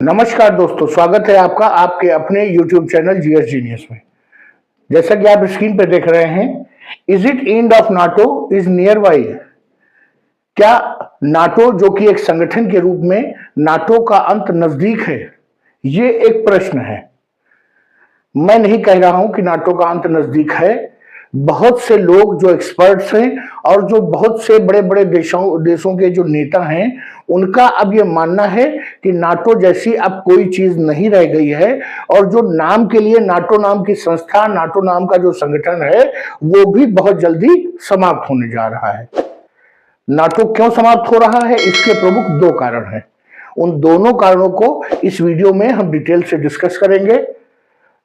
नमस्कार दोस्तों, स्वागत है आपका आपके अपने YouTube चैनल जीएस जीनियस में। जैसा कि आप स्क्रीन पे देख रहे हैं, is it end of NATO is near by. क्या नाटो जो कि एक संगठन के रूप में नाटो का अंत नजदीक है? ये एक प्रश्न है। मैं नहीं कह रहा हूं कि नाटो का अंत नजदीक है। बहुत से लोग जो एक्सपर्ट्स हैं और जो बहुत से बड़े बड़े देशों के जो नेता हैं, उनका अब ये मानना है कि नाटो जैसी अब कोई चीज नहीं रह गई है और जो नाम के लिए नाटो नाम की संस्था, नाटो नाम का जो संगठन है, वो भी बहुत जल्दी समाप्त होने जा रहा है। नाटो क्यों समाप्त हो रहा है, इसके प्रमुख दो कारण हैं। उन दोनों कारणों को इस वीडियो में हम डिटेल से डिस्कस करेंगे।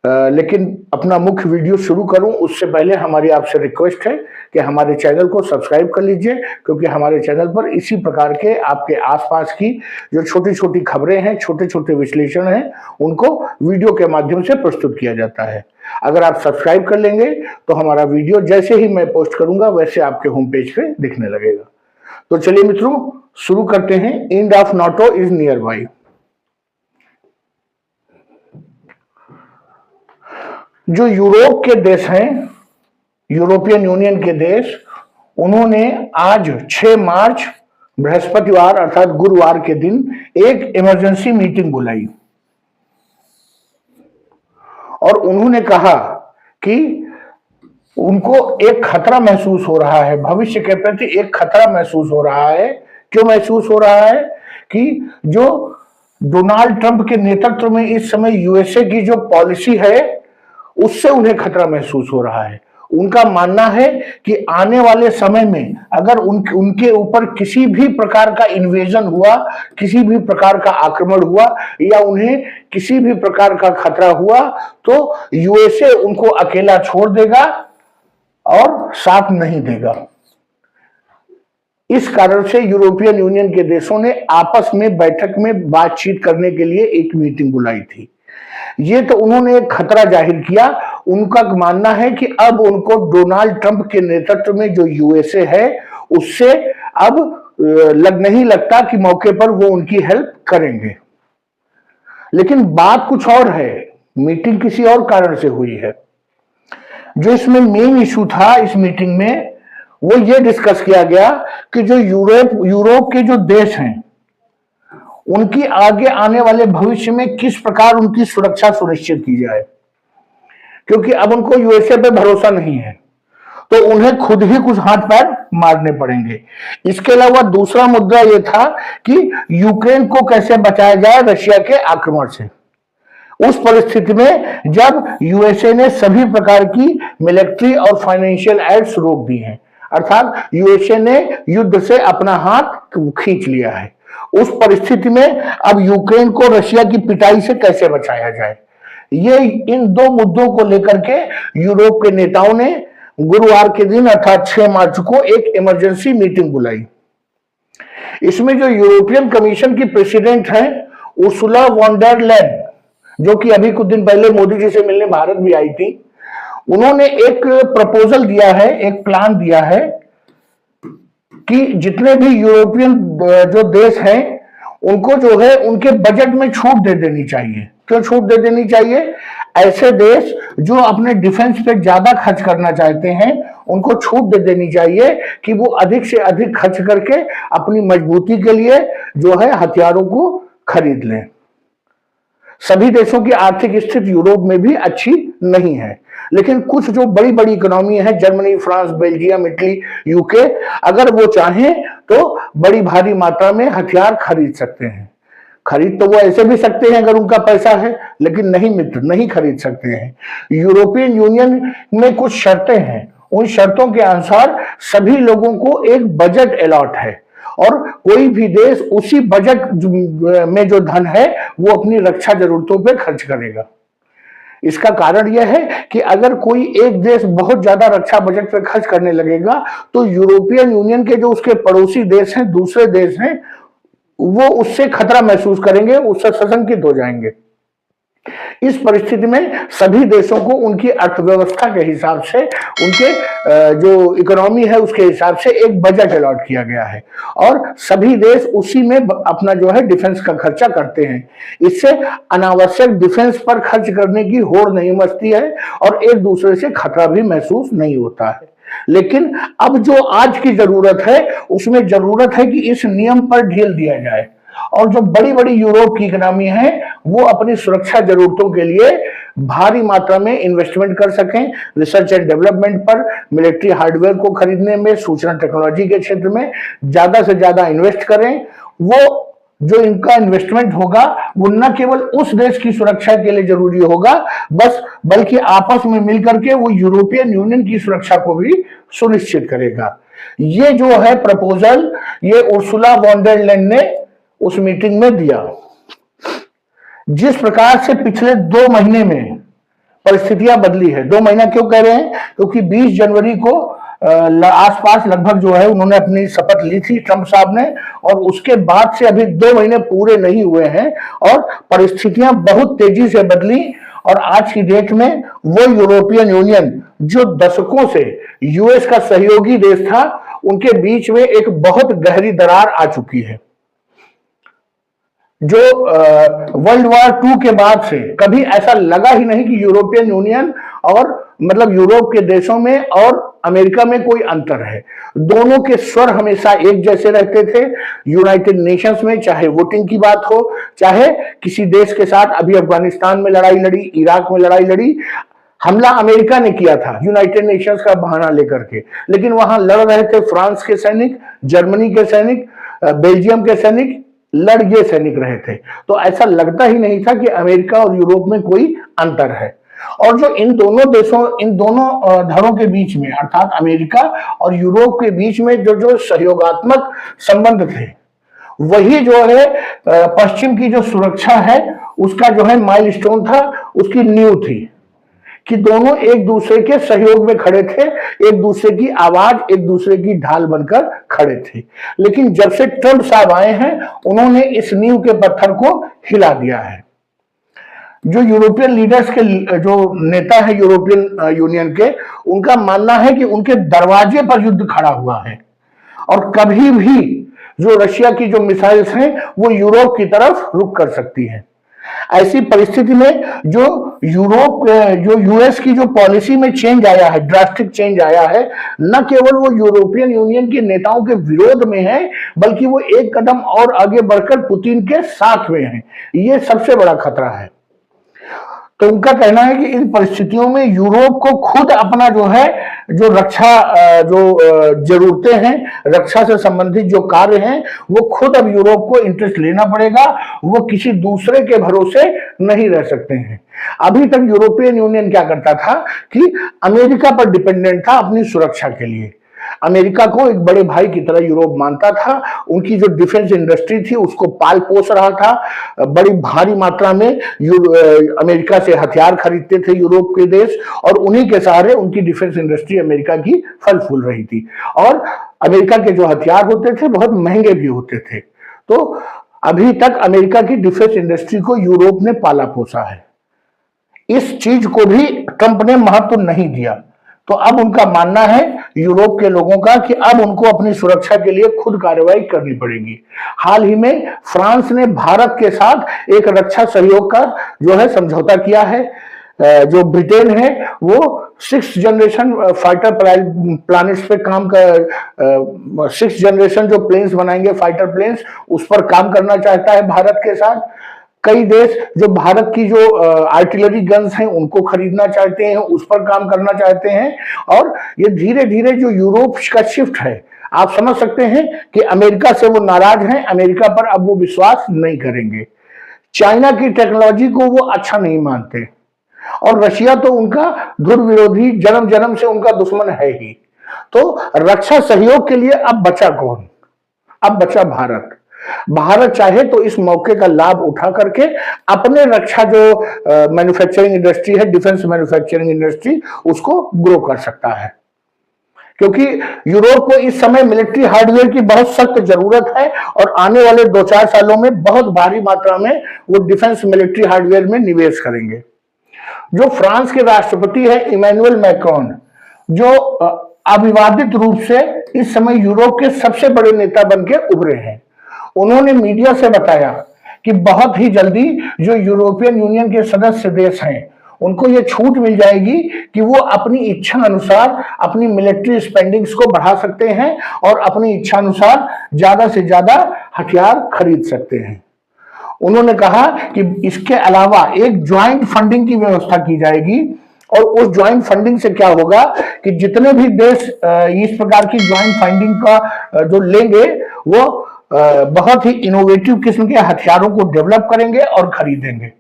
लेकिन अपना मुख्य वीडियो शुरू करूं उससे पहले हमारी आपसे रिक्वेस्ट है कि हमारे चैनल को सब्सक्राइब कर लीजिए, क्योंकि हमारे चैनल पर इसी प्रकार के आपके आसपास की जो छोटी छोटी खबरें हैं, छोटे छोटे विश्लेषण हैं, उनको वीडियो के माध्यम से प्रस्तुत किया जाता है। अगर आप सब्सक्राइब कर लेंगे तो हमारा वीडियो जैसे ही मैं पोस्ट करूंगा वैसे आपके होम पेज पे दिखने लगेगा। तो चलिए मित्रों, शुरू करते हैं। End of NATO is near by. जो यूरोप के देश हैं, यूरोपियन यूनियन के देश, उन्होंने आज 6 मार्च बृहस्पतिवार अर्थात गुरुवार के दिन एक इमरजेंसी मीटिंग बुलाई और उन्होंने कहा कि उनको एक खतरा महसूस हो रहा है, भविष्य के प्रति एक खतरा महसूस हो रहा है। क्यों महसूस हो रहा है? कि जो डोनाल्ड ट्रंप के नेतृत्व में इस समय यूएसए की जो पॉलिसी है, उससे उन्हें खतरा महसूस हो रहा है। उनका मानना है कि आने वाले समय में अगर उनके ऊपर किसी भी प्रकार का इन्वेजन हुआ, किसी भी प्रकार का आक्रमण हुआ या उन्हें किसी भी प्रकार का खतरा हुआ, तो यूएसए उनको अकेला छोड़ देगा और साथ नहीं देगा। इस कारण से यूरोपियन यूनियन के देशों ने आपस में बैठक में बातचीत करने के लिए एक मीटिंग बुलाई थी। ये तो उन्होंने एक खतरा जाहिर किया। उनका मानना है कि अब उनको डोनाल्ड ट्रंप के नेतृत्व में जो यूएसए है, उससे अब नहीं लगता कि मौके पर वो उनकी हेल्प करेंगे। लेकिन बात कुछ और है। मीटिंग किसी और कारण से हुई है। जो इसमें मेन इशू था इस मीटिंग में, वो ये डिस्कस किया गया कि जो यूरोप के जो देश हैं, उनकी आगे आने वाले भविष्य में किस प्रकार उनकी सुरक्षा सुनिश्चित की जाए, क्योंकि अब उनको यूएसए पे भरोसा नहीं है, तो उन्हें खुद ही कुछ हाथ पैर मारने पड़ेंगे। इसके अलावा दूसरा मुद्दा यह था कि यूक्रेन को कैसे बचाया जाए रशिया के आक्रमण से, उस परिस्थिति में जब यूएसए ने सभी प्रकार की मिलिट्री और फाइनेंशियल एड्स रोक दी हैं, अर्थात यूएसए ने युद्ध से अपना हाथ खींच लिया है। उस परिस्थिति में अब यूक्रेन को रशिया की पिटाई से कैसे बचाया जाए, ये इन दो मुद्दों को लेकर के यूरोप के नेताओं ने गुरुवार के दिन अर्थात 6 मार्च को एक इमरजेंसी मीटिंग बुलाई। इसमें जो यूरोपियन कमीशन की प्रेसिडेंट हैं उर्सुला वॉन डेर लेyen, जो कि अभी कुछ दिन पहले मोदी जी से मिलने भारत भी आई थी, उन्होंने एक प्रपोजल दिया है, एक प्लान दिया है कि जितने भी यूरोपियन जो देश हैं उनको जो है उनके बजट में छूट दे देनी चाहिए। क्यों छूट दे देनी चाहिए? ऐसे देश जो अपने डिफेंस पे ज्यादा खर्च करना चाहते हैं, उनको छूट दे देनी चाहिए कि वो अधिक से अधिक खर्च करके अपनी मजबूती के लिए जो है हथियारों को खरीद लें। सभी देशों की आर्थिक स्थिति यूरोप में भी अच्छी नहीं है, लेकिन कुछ जो बड़ी बड़ी इकोनॉमी है, Germany, France, Belgium, Italy, UK, अगर वो चाहें तो बड़ी भारी मात्रा में हथियार खरीद सकते हैं। खरीद तो वो ऐसे भी सकते हैं अगर उनका पैसा है, लेकिन नहीं मित्र, नहीं खरीद सकते हैं। यूरोपियन यूनियन में कुछ शर्तें हैं, उन शर्तों के अनुसार सभी लोगों को एक बजट अलॉट है और कोई भी देश उसी बजट में जो धन है वो अपनी रक्षा जरूरतों पे खर्च करेगा। इसका कारण यह है कि अगर कोई एक देश बहुत ज्यादा रक्षा बजट पर खर्च करने लगेगा तो यूरोपियन यूनियन के जो उसके पड़ोसी देश हैं, दूसरे देश हैं, वो उससे खतरा महसूस करेंगे, उससे सशंकित हो जाएंगे। इस परिस्थिति में सभी देशों को उनकी अर्थव्यवस्था के हिसाब से, उनके जो इकोनॉमी है उसके हिसाब से एक बजट अलॉट किया गया है और सभी देश उसी में अपना जो है डिफेंस का खर्चा करते हैं। इससे अनावश्यक डिफेंस पर खर्च करने की होड़ नहीं मचती है और एक दूसरे से खतरा भी महसूस नहीं होता है। लेकिन अब जो आज की जरूरत है उसमें जरूरत है कि इस नियम पर ढील दिया जाए और जो बड़ी बड़ी यूरोप की इकोनॉमी है वो अपनी सुरक्षा जरूरतों के लिए भारी मात्रा में इन्वेस्टमेंट कर सकें, रिसर्च एंड डेवलपमेंट पर, मिलिट्री हार्डवेयर को खरीदने में, सूचना टेक्नोलॉजी के क्षेत्र में ज्यादा से ज्यादा इन्वेस्ट करें। वो जो इनका इन्वेस्टमेंट होगा वो न केवल उस देश की सुरक्षा के लिए जरूरी होगा बस, बल्कि आपस में मिलकर के वो यूरोपियन यूनियन की सुरक्षा को भी सुनिश्चित करेगा। ये जो है प्रपोजल, ये उर्सुला वॉन डेर लेyen ने उस मीटिंग में दिया। जिस प्रकार से पिछले 2 महीने में परिस्थितियां बदली है, 2 महीना क्यों कह रहे हैं, क्योंकि 20 जनवरी को आसपास लगभग जो है उन्होंने अपनी शपथ ली थी ट्रंप साहब ने और उसके बाद से अभी 2 महीने पूरे नहीं हुए हैं और परिस्थितियां बहुत तेजी से बदली और आज की डेट में वो यूरोपियन यूनियन जो दशकों से यूएस का सहयोगी देश था, उनके बीच में एक बहुत गहरी दरार आ चुकी है। जो वर्ल्ड वॉर 2 के बाद से कभी ऐसा लगा ही नहीं कि यूरोपियन यूनियन और मतलब यूरोप के देशों में और अमेरिका में कोई अंतर है। दोनों के स्वर हमेशा एक जैसे रहते थे। यूनाइटेड नेशंस में चाहे वोटिंग की बात हो, चाहे किसी देश के साथ अभी अफगानिस्तान में लड़ाई लड़ी, इराक में लड़ाई लड़ी, हमला अमेरिका ने किया था यूनाइटेड नेशंस का बहाना लेकर के, लेकिन वहां लड़ रहे थे फ्रांस के सैनिक, जर्मनी के सैनिक, बेल्जियम के सैनिक, लड़ ये सैनिक रहे थे। तो ऐसा लगता ही नहीं था कि अमेरिका और यूरोप में कोई अंतर है। और जो इन दोनों देशों, इन दोनों धड़ों के बीच में अर्थात अमेरिका और यूरोप के बीच में जो जो सहयोगात्मक संबंध थे, वही जो है पश्चिम की जो सुरक्षा है उसका जो है माइलस्टोन था, उसकी नींव थी कि दोनों एक दूसरे के सहयोग में खड़े थे, एक दूसरे की आवाज, एक दूसरे की ढाल बनकर खड़े थे। लेकिन जब से ट्रंप साहब आए हैं उन्होंने इस नींव के पत्थर को हिला दिया है। जो यूरोपियन लीडर्स के जो नेता है यूरोपियन यूनियन के, उनका मानना है कि उनके दरवाजे पर युद्ध खड़ा हुआ है और कभी भी जो रशिया की जो मिसाइल्स हैं वो यूरोप की तरफ रुख कर सकती हैं। ऐसी परिस्थिति में जो यूरोप, जो यूएस की जो पॉलिसी में चेंज आया है, ड्रास्टिक चेंज आया है, न केवल वो यूरोपियन यूनियन के नेताओं के विरोध में है बल्कि वो एक कदम और आगे बढ़कर पुतिन के साथ में है। ये सबसे बड़ा खतरा है। तो उनका कहना है कि इन परिस्थितियों में यूरोप को खुद अपना जो है जो रक्षा जो जरूरतें हैं, रक्षा से संबंधित जो कार्य हैं, वो खुद अब यूरोप को इंटरेस्ट लेना पड़ेगा। वो किसी दूसरे के भरोसे नहीं रह सकते हैं। अभी तक यूरोपियन यूनियन क्या करता था कि अमेरिका पर डिपेंडेंट था अपनी सुरक्षा के लिए। अमेरिका को एक बड़े भाई की तरह यूरोप मानता था। उनकी जो डिफेंस इंडस्ट्री थी उसको पाल पोस रहा था। बड़ी भारी मात्रा में अमेरिका से हथियार खरीदते थे यूरोप के देश और उन्हीं के सहारे उनकी डिफेंस इंडस्ट्री अमेरिका की फल फूल रही थी। और अमेरिका के जो हथियार होते थे बहुत महंगे भी होते थे। तो अभी तक अमेरिका की डिफेंस इंडस्ट्री को यूरोप ने पाला पोसा है। इस चीज को भी ट्रंप ने महत्व नहीं दिया। तो अब उनका मानना है यूरोप के लोगों का कि अब उनको अपनी सुरक्षा के लिए खुद कार्रवाई करनी पड़ेगी। हाल ही में फ्रांस ने भारत के साथ एक रक्षा सहयोग का जो है समझौता किया है। जो ब्रिटेन है वो 6th जनरेशन फाइटर प्लानिट्स पे काम कर 6th जनरेशन जो प्लेन्स बनाएंगे फाइटर प्लेन्स, उस पर काम करना चाहता है भारत के साथ। कई देश जो भारत की जो आर्टिलरी गन्स हैं उनको खरीदना चाहते हैं, उस पर काम करना चाहते हैं। और ये धीरे धीरे जो यूरोप का शिफ्ट है, आप समझ सकते हैं कि अमेरिका से वो नाराज हैं, अमेरिका पर अब वो विश्वास नहीं करेंगे। चाइना की टेक्नोलॉजी को वो अच्छा नहीं मानते और रशिया तो उनका ध्रुव विरोधी, जन्म जन्म से उनका दुश्मन है ही। तो रक्षा सहयोग के लिए अब बचा कौन? अब बचा भारत। भारत चाहे तो इस मौके का लाभ उठा करके अपने रक्षा जो मैन्युफैक्चरिंग इंडस्ट्री है, डिफेंस मैन्युफैक्चरिंग इंडस्ट्री, उसको ग्रो कर सकता है। क्योंकि यूरोप को इस समय मिलिट्री हार्डवेयर की बहुत सख्त जरूरत है और आने वाले 2-4 सालों में बहुत भारी मात्रा में वो डिफेंस मिलिट्री हार्डवेयर में निवेश करेंगे। जो फ्रांस के राष्ट्रपति है इमैनुअल मैक्रोन, जो अविवादित रूप से इस समय यूरोप के सबसे बड़े नेता बन के उभरे हैं, उन्होंने मीडिया से बताया कि बहुत ही जल्दी जो यूरोपियन यूनियन के सदस्य देश हैं उनको ये छूट मिल जाएगी कि वो अपनी इच्छा अनुसार अपनी मिलिट्री स्पेंडिंग्स को बढ़ा सकते हैं और अपनी इच्छा अनुसार ज्यादा से ज्यादा हथियार खरीद सकते हैं। उन्होंने कहा कि इसके अलावा एक ज्वाइंट फंडिंग की व्यवस्था की जाएगी और उस ज्वाइंट फंडिंग से क्या होगा कि जितने भी देश इस प्रकार की ज्वाइंट फंडिंग का जो लेंगे वो बहुत ही इनोवेटिव किस्म के हथियारों को डेवलप करेंगे और खरीदेंगे।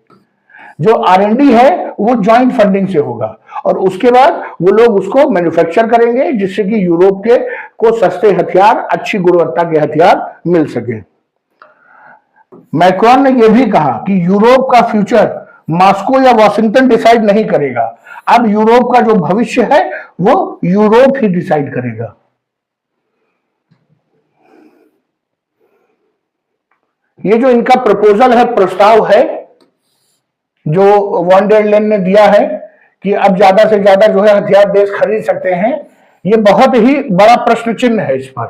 जो R&D है वो ज्वाइंट फंडिंग से होगा और उसके बाद वो लोग उसको मैन्युफैक्चर करेंगे जिससे कि यूरोप के को सस्ते हथियार, अच्छी गुणवत्ता के हथियार मिल सके। मैक्रोन ने यह भी कहा कि यूरोप का फ्यूचर मॉस्को या वॉशिंगटन डिसाइड नहीं करेगा, अब यूरोप का जो भविष्य है वो यूरोप ही डिसाइड करेगा। ये जो इनका प्रपोजल है, प्रस्ताव है जो वॉन डेर लेyen ने दिया है कि अब ज्यादा से ज्यादा जो है हथियार देश खरीद सकते हैं, ये बहुत ही बड़ा प्रश्न चिन्ह है इस पर,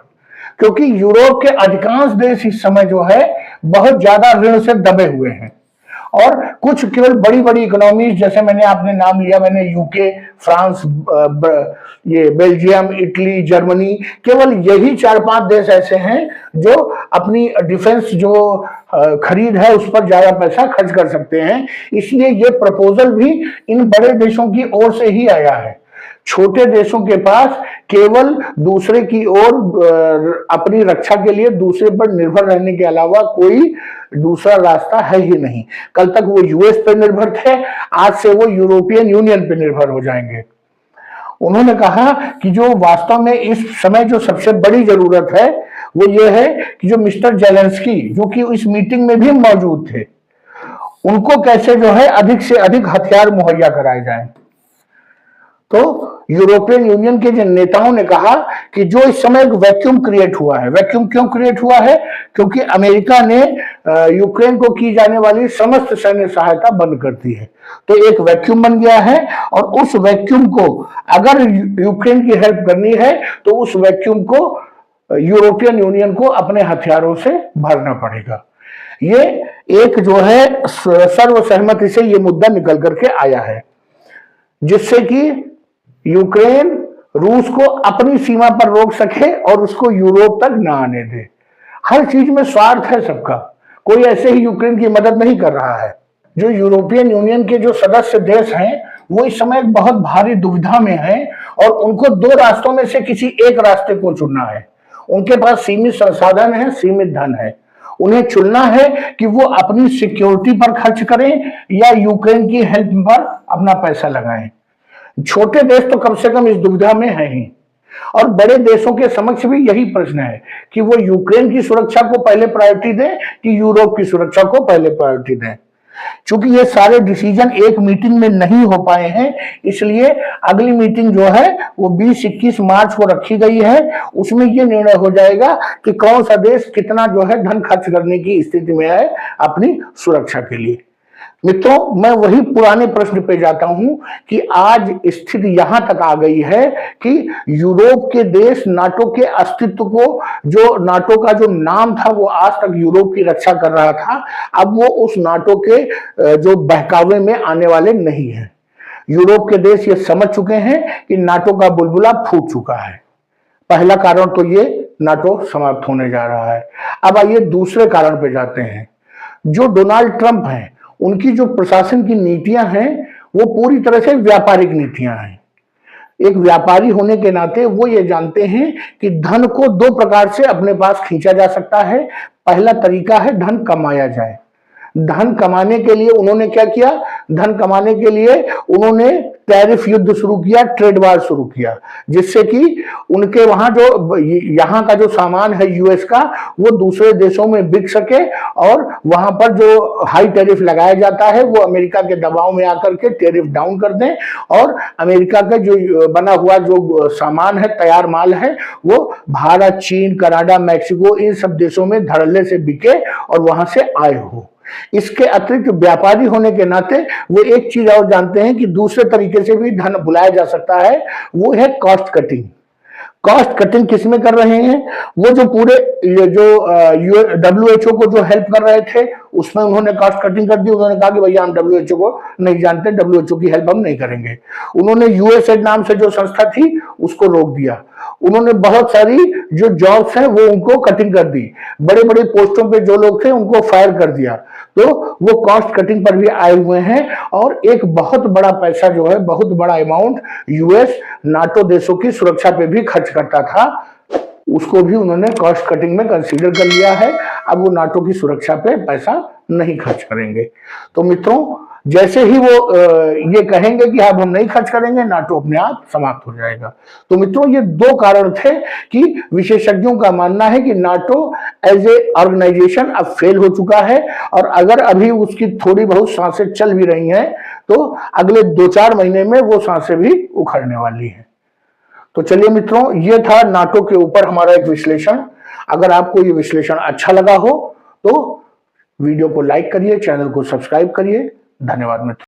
क्योंकि यूरोप के अधिकांश देश इस समय जो है बहुत ज्यादा ऋण से दबे हुए हैं और कुछ केवल बड़ी बड़ी इकोनॉमीज, जैसे मैंने आपने नाम लिया, मैंने यूके, फ्रांस, ये बेल्जियम, इटली, जर्मनी, केवल यही 4-5 देश ऐसे हैं जो अपनी डिफेंस जो खरीद है उस पर ज्यादा पैसा खर्च कर सकते हैं। इसलिए ये प्रपोजल भी इन बड़े देशों की ओर से ही आया है। छोटे देशों के पास केवल दूसरे की ओर अपनी रक्षा के लिए दूसरे पर निर्भर रहने के अलावा कोई दूसरा रास्ता है ही नहीं। कल तक वो यूएस पर निर्भर थे, आज से वो यूरोपियन यूनियन पर निर्भर हो जाएंगे। उन्होंने कहा कि जो वास्तव में इस समय जो सबसे बड़ी जरूरत है वो ये है कि जो मिस्टर जेलेंस्की, जो कि इस मीटिंग में भी मौजूद थे, उनको कैसे जो है अधिक से अधिक हथियार मुहैया कराए जाएं। तो यूरोपियन यूनियन के जिन नेताओं ने कहा कि जो इस समय एक वैक्यूम क्रिएट हुआ है, वैक्यूम क्यों क्रिएट हुआ है? क्योंकि अमेरिका ने यूक्रेन को की जाने वाली समस्त सैन्य सहायता बंद कर दी है, तो एक वैक्यूम बन गया है और उस वैक्यूम को अगर यूक्रेन की हेल्प करनी है तो उस वैक्यूम को यूरोपियन यूनियन को अपने हथियारों से भरना पड़ेगा। ये एक जो है सर्वसहमति से ये मुद्दा निकल करके आया है, जिससे कि यूक्रेन रूस को अपनी सीमा पर रोक सके और उसको यूरोप तक न आने दे। हर चीज में स्वार्थ है सबका, कोई ऐसे ही यूक्रेन की मदद नहीं कर रहा है। जो यूरोपियन यूनियन के जो सदस्य देश हैं वो इस समय बहुत भारी दुविधा में हैं और उनको 2 रास्तों में से किसी एक रास्ते को चुनना है। उनके पास सीमित संसाधन है, सीमित धन है, उन्हें चुनना है कि वो अपनी सिक्योरिटी पर खर्च करें या यूक्रेन की हेल्प पर अपना पैसा लगाएं। छोटे देश तो कम से कम इस दुविधा में है ही, और बड़े देशों के समक्ष भी यही प्रश्न है कि वो यूक्रेन की सुरक्षा को पहले प्रायोरिटी दें कि यूरोप की सुरक्षा को पहले प्रायोरिटी दें। चूंकि ये सारे डिसीजन एक मीटिंग में नहीं हो पाए हैं, इसलिए अगली मीटिंग जो है वो 20-21 मार्च को रखी गई है। उसमें ये निर्णय हो जाएगा कि कौन सा देश कितना जो है धन खर्च करने की स्थिति में है अपनी सुरक्षा के लिए। मित्रों, मैं वही पुराने प्रश्न पे जाता हूं कि आज स्थिति यहां तक आ गई है कि यूरोप के देश नाटो के अस्तित्व को, जो नाटो का जो नाम था वो आज तक यूरोप की रक्षा कर रहा था, अब वो उस नाटो के जो बहकावे में आने वाले नहीं है। यूरोप के देश ये समझ चुके हैं कि नाटो का बुलबुला फूट चुका है। पहला कारण तो ये नाटो समाप्त होने जा रहा है। अब आइए दूसरे कारण पे जाते हैं। जो डोनाल्ड ट्रंप हैं, उनकी जो प्रशासन की नीतियां हैं वो पूरी तरह से व्यापारिक नीतियां हैं। एक व्यापारी होने के नाते वो ये जानते हैं कि धन को 2 प्रकार से अपने पास खींचा जा सकता है। पहला तरीका है धन कमाया जाए। धन कमाने के लिए उन्होंने क्या किया? धन कमाने के लिए उन्होंने टैरिफ युद्ध शुरू किया, ट्रेड वार शुरू किया, जिससे कि उनके वहां जो यहाँ का जो सामान है यूएस का वो दूसरे देशों में बिक सके और वहां पर जो हाई टैरिफ लगाया जाता है वो अमेरिका के दबाव में आकर के टैरिफ डाउन कर दें और अमेरिका का जो बना हुआ जो सामान है, तैयार माल है, वो भारत, चीन, कनाडा, मैक्सिको इन सब देशों में धड़ल्ले से बिके और वहां से आए हो। इसके अतिरिक्त व्यापारी होने के नाते वो एक चीज और जानते हैं कि दूसरे तरीके से भी धन बुलाया जा सकता है, वो है कॉस्ट कटिंग। कॉस्ट कटिंग किसमें कर रहे हैं? वो जो पूरे जो डब्ल्यूएचओ को जो हेल्प कर रहे थे उसमें उन्होंने कॉस्ट कटिंग कर दी। उन्होंने कहा कि भैया हम डब्ल्यूएचओ को नहीं जानते, डब्ल्यूएचओ की हेल्प हम नहीं करेंगे। उन्होंने यूएसएड नाम से जो संस्था थी उसको रोक दिया। उन्होंने बहुत सारी जो जॉब्स हैं वो उनको कटिंग कर दी। बड़े बड़े पोस्टों पे जो लोग थे उनको फायर कर दिया। तो वो कॉस्ट कटिंग पर भी आए हुए हैं और एक बहुत बड़ा पैसा जो है, बहुत बड़ा अमाउंट यूएस नाटो देशों की सुरक्षा पे भी खर्च करता था, उसको भी उन्होंने कॉस्ट कटिंग में कंसीडर कर लिया है। अब वो नाटो की सुरक्षा पे पैसा नहीं खर्च करेंगे। तो मित्रों, जैसे ही वो ये कहेंगे कि अब हम नहीं खर्च करेंगे, नाटो अपने आप समाप्त हो जाएगा। तो मित्रों, ये दो कारण थे कि विशेषज्ञों का मानना है कि नाटो एज ए ऑर्गेनाइजेशन अब फेल हो चुका है और अगर अभी उसकी थोड़ी बहुत सांसें चल भी रही हैं तो अगले 2-4 महीने में वो सांसें भी उखड़ने वाली हैं। तो चलिए मित्रों, ये था नाटो के ऊपर हमारा एक विश्लेषण। अगर आपको ये विश्लेषण अच्छा लगा हो तो वीडियो को लाइक करिए, चैनल को सब्सक्राइब करिए। धन्यवाद मित्रों।